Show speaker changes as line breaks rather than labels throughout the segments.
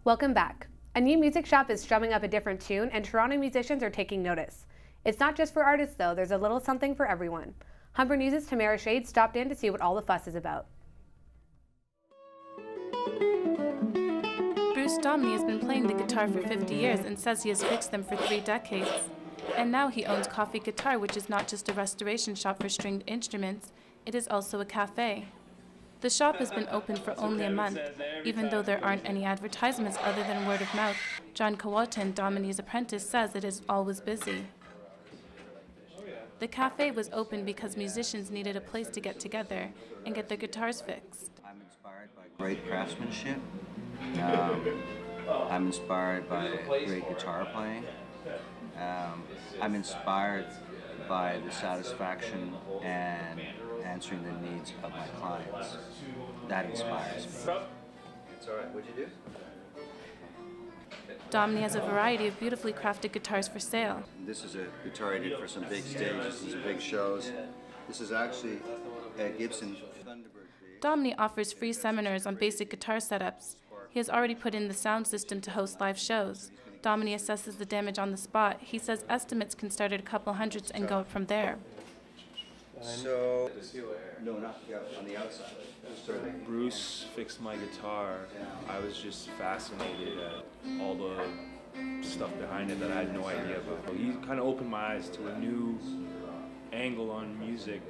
Welcome back. A new music shop is strumming up a different tune, and Toronto musicians are taking notice. It's not just for artists, though. There's a little something for everyone. Humber News' Tamara Shade stopped in to see what all the fuss is about.
Bruce Domney has been playing the guitar for 50 years and says he has fixed them for 3 decades. And now he owns Coffee Guitar, which is not just a restoration shop for stringed instruments, it is also a cafe. The shop has been open for only a month, even though there aren't any advertisements other than word of mouth. John Kawalton, Domney's apprentice, says it is always busy. The cafe was open because musicians needed a place to get together and get their guitars fixed.
I'm inspired by great craftsmanship. I'm inspired by great guitar playing. I'm inspired by the satisfaction and answering the needs of my clients. That inspires me. It's all right. What'd you do?
Domney has a variety of beautifully crafted guitars for sale.
This is a guitar I did for some big stages, some big shows. This is actually a Gibson Thunderbird.
Domney offers free seminars on basic guitar setups. He has already put in the sound system to host live shows. Domney assesses the damage on the spot. He says estimates can start at a couple hundreds and go up from there.
So, no, not on the outside.
Bruce fixed my guitar. I was just fascinated at all the stuff behind it that I had no idea about. He kind of opened my eyes to a new angle on music.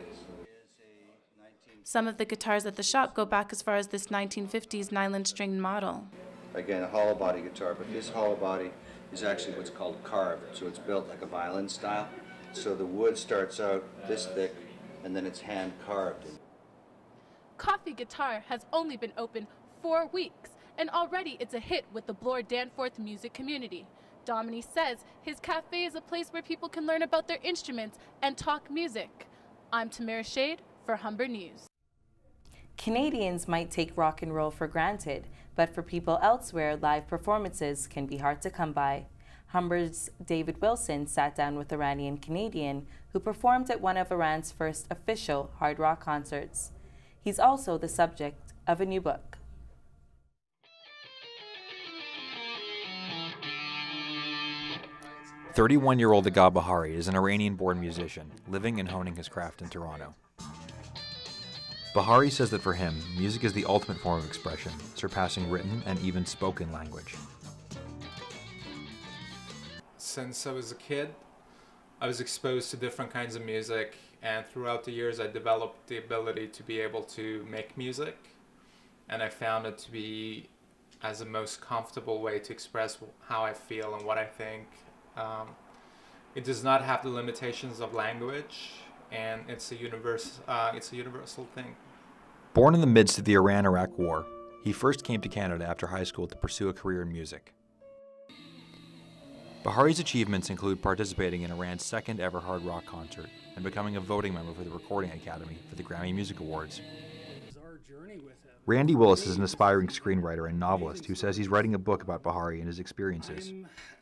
Some of the guitars at the shop go back as far as this 1950s nylon string model.
Again, a hollow body guitar, but this hollow body is actually what's called carved, so it's built like a violin style. So the wood starts out this thick, and then it's hand carved.
Coffee Guitar has only been open 4 weeks, and already it's a hit with the Bloor Danforth music community. Domney says his cafe is a place where people can learn about their instruments and talk music. I'm Tamara Shade for Humber News.
Canadians might take rock and roll for granted, but for people elsewhere, live performances can be hard to come by. Humber's David Wilson sat down with Iranian Canadian who performed at one of Iran's first official hard rock concerts. He's also the subject of a new book.
"31-year-old Agha Bahari is an Iranian-born musician living and honing his craft in Toronto. Bahari says that for him, music is the ultimate form of expression, surpassing written and even spoken language.
Since I was a kid, I was exposed to different kinds of music, and throughout the years I developed the ability to be able to make music, and I found it to be as the most comfortable way to express how I feel and what I think. It does not have the limitations of language, and it's a universal thing.
Born in the midst of the Iran-Iraq War, he first came to Canada after high school to pursue a career in music. Bahari's achievements include participating in Iran's second ever hard rock concert and becoming a voting member for the Recording Academy for the Grammy Music Awards. Randy Willis is an aspiring screenwriter and novelist who says he's writing a book about Bahari and his experiences.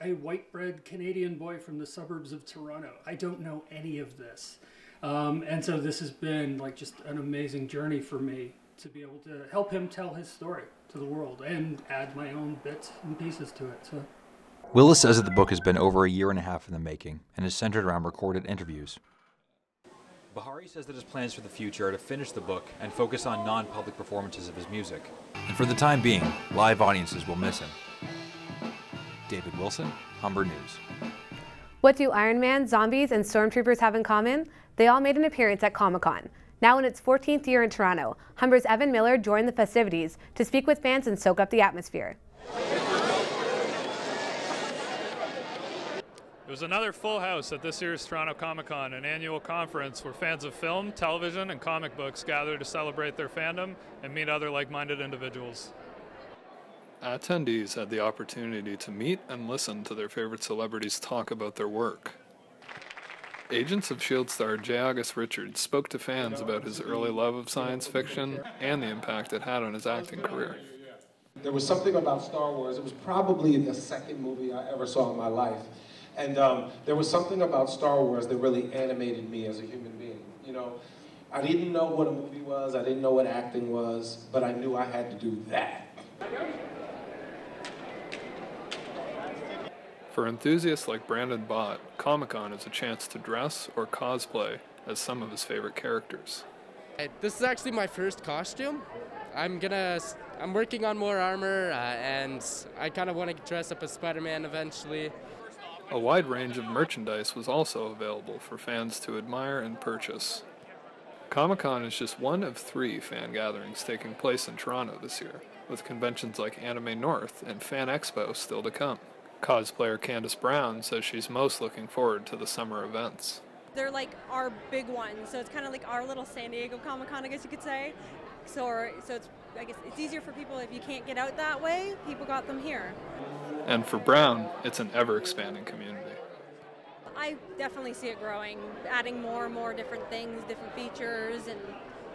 I'm a white-bread Canadian boy from the suburbs of Toronto. I don't know any of this. And so this has been like just an amazing journey for me to be able to help him tell his story to the world and add my own bits and pieces to it. So.
Willis says that the book has been over a year and a half in the making and is centered around recorded interviews. Bahari says that his plans for the future are to finish the book and focus on non-public performances of his music. And for the time being, live audiences will miss him. David Wilson, Humber News.
What do Iron Man, zombies, and stormtroopers have in common? They all made an appearance at Comic-Con. Now in its 14th year in Toronto, Humber's Evan Miller joined the festivities to speak with fans and soak up the atmosphere.
It was another full house at this year's Toronto Comic-Con, an annual conference where fans of film, television, and comic books gather to celebrate their fandom and meet other like-minded individuals.
Attendees had the opportunity to meet and listen to their favorite celebrities talk about their work. Agents of S.H.I.E.L.D. star J. August Richards spoke to fans about his early love of science fiction and the impact it had on his acting career.
There was something about Star Wars. It was probably the second movie I ever saw in my life. And there was something about Star Wars that really animated me as a human being. You know, I didn't know what a movie was, I didn't know what acting was, but I knew I had to do that.
For enthusiasts like Brandon Bott, Comic-Con is a chance to dress or cosplay as some of his favorite characters.
This is actually my first costume. I'm working on more armor, and I kind of want to dress up as Spider-Man eventually.
A wide range of merchandise was also available for fans to admire and purchase. Comic-Con is just one of 3 fan gatherings taking place in Toronto this year, with conventions like Anime North and Fan Expo still to come. Cosplayer Candace Brown says she's most looking forward to the summer events.
They're like our big ones, so it's kind of like our little San Diego Comic-Con, I guess you could say. So it's, I guess it's easier for people if you can't get out that way. People got them here.
And for Brown, it's an ever-expanding community.
I definitely see it growing, adding more and more different things, different features, and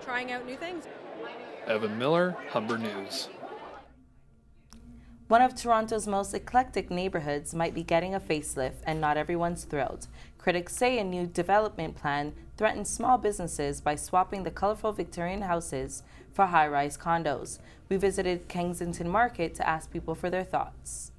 trying out new things.
Evan Miller, Humber News.
One of Toronto's most eclectic neighborhoods might be getting a facelift, and not everyone's thrilled. Critics say a new development plan threatens small businesses by swapping the colorful Victorian houses for high-rise condos. We visited Kensington Market to ask people for their thoughts.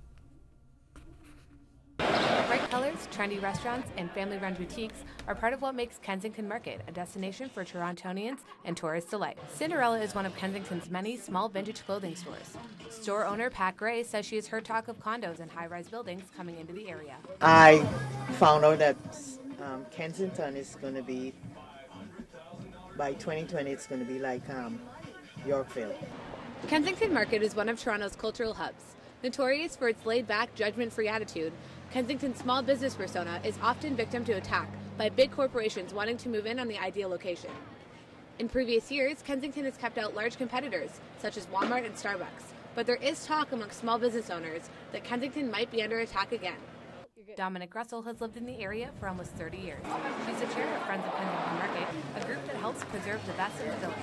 Bright colors, trendy restaurants, and family-run boutiques are part of what makes Kensington Market a destination for Torontonians and tourist delight. Cinderella is one of Kensington's many small vintage clothing stores. Store owner Pat Gray says she has heard talk of condos and high-rise buildings coming into the area.
I found out that Kensington is going to be, by 2020, it's going to be like Yorkville.
Kensington Market is one of Toronto's cultural hubs. Notorious for its laid-back, judgment-free attitude, Kensington's small business persona is often victim to attack by big corporations wanting to move in on the ideal location. In previous years, Kensington has kept out large competitors, such as Walmart and Starbucks, but there is talk among small business owners that Kensington might be under attack again. Dominic Russell has lived in the area for almost 30 years. She's the chair of Friends of Kensington Market, a group that helps preserve the best of the village.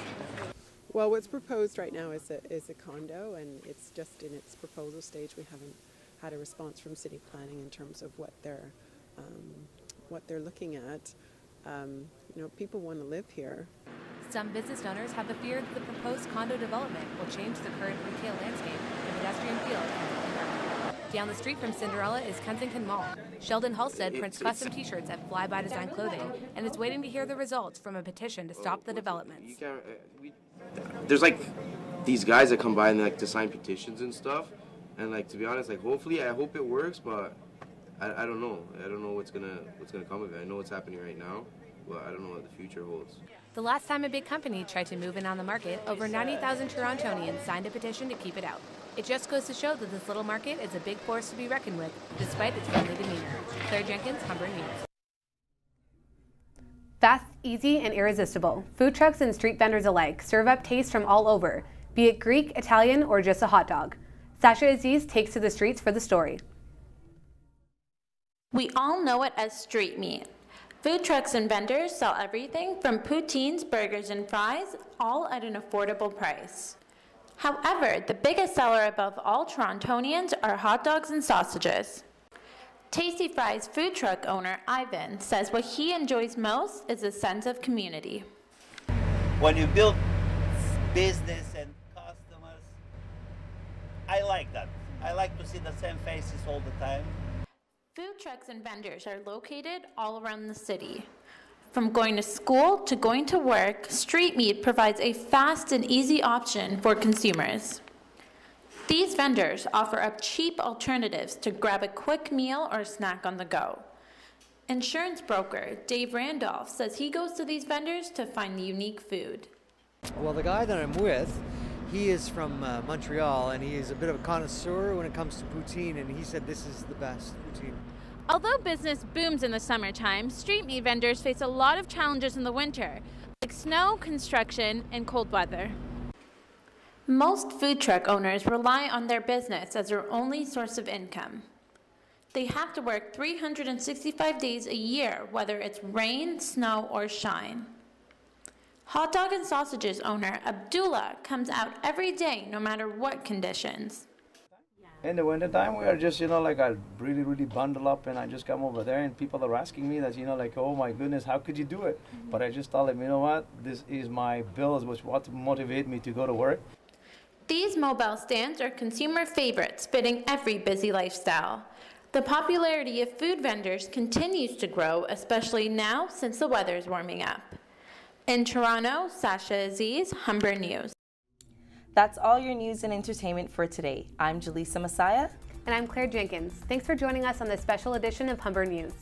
Well, what's proposed right now is a condo, and it's just in its proposal stage. We haven't had a response from city planning in terms of what they're looking at. You know, people want to live here.
Some business owners have the fear that the proposed condo development will change the current retail landscape and pedestrian feel of Kensington Market. Down the street from Cinderella is Kensington Mall. Sheldon Halstead prints custom t-shirts at Fly By Design Clothing and is waiting to hear the results from a petition to stop the developments.
There's like these guys that come by and like to sign petitions and stuff, and like to be honest, like hopefully I hope it works, but I don't know. I don't know what's gonna come of it. I know what's happening right now, but I don't know what the future holds.
The last time a big company tried to move in on the market, over 90,000 Torontonians signed a petition to keep it out. It just goes to show that this little market is a big force to be reckoned with, despite its friendly demeanor. Claire Jenkins, Humber News. Fast, easy, and irresistible. Food trucks and street vendors alike serve up taste from all over, be it Greek, Italian, or just a hot dog. Sasha Aziz takes to the streets for the story.
We all know it as street meat. Food trucks and vendors sell everything from poutines, burgers, and fries, all at an affordable price. However, the biggest seller above all Torontonians are hot dogs and sausages. Tasty Fries food truck owner Ivan says what he enjoys most is a sense of community.
When you build business and customers, I like that. I like to see the same faces all the time.
Food trucks and vendors are located all around the city. From going to school to going to work, street meat provides a fast and easy option for consumers. These vendors offer up cheap alternatives to grab a quick meal or snack on the go. Insurance broker Dave Randolph says he goes to these vendors to find the unique food.
Well, the guy that I'm with, he is from Montreal, and he is a bit of a connoisseur when it comes to poutine, and he said this is the best poutine.
Although business booms in the summertime, street meat vendors face a lot of challenges in the winter, like snow, construction, and cold weather. Most food truck owners rely on their business as their only source of income. They have to work 365 days a year, whether it's rain, snow, or shine. Hot dog and sausages owner Abdullah comes out every day, no matter what conditions.
In the wintertime, we are just, like I really bundle up and I just come over there and people are asking me that, like, oh my goodness, how could you do it? But I just tell them, you know what, this is my bills, which what motivate me to go to work.
These mobile stands are consumer favorites, fitting every busy lifestyle. The popularity of food vendors continues to grow, especially now since the weather is warming up. In Toronto, Sasha Aziz, Humber News.
That's all your news and entertainment for today. I'm Jaleesa Messiah.
And I'm Claire Jenkins. Thanks for joining us on this special edition of Humber News.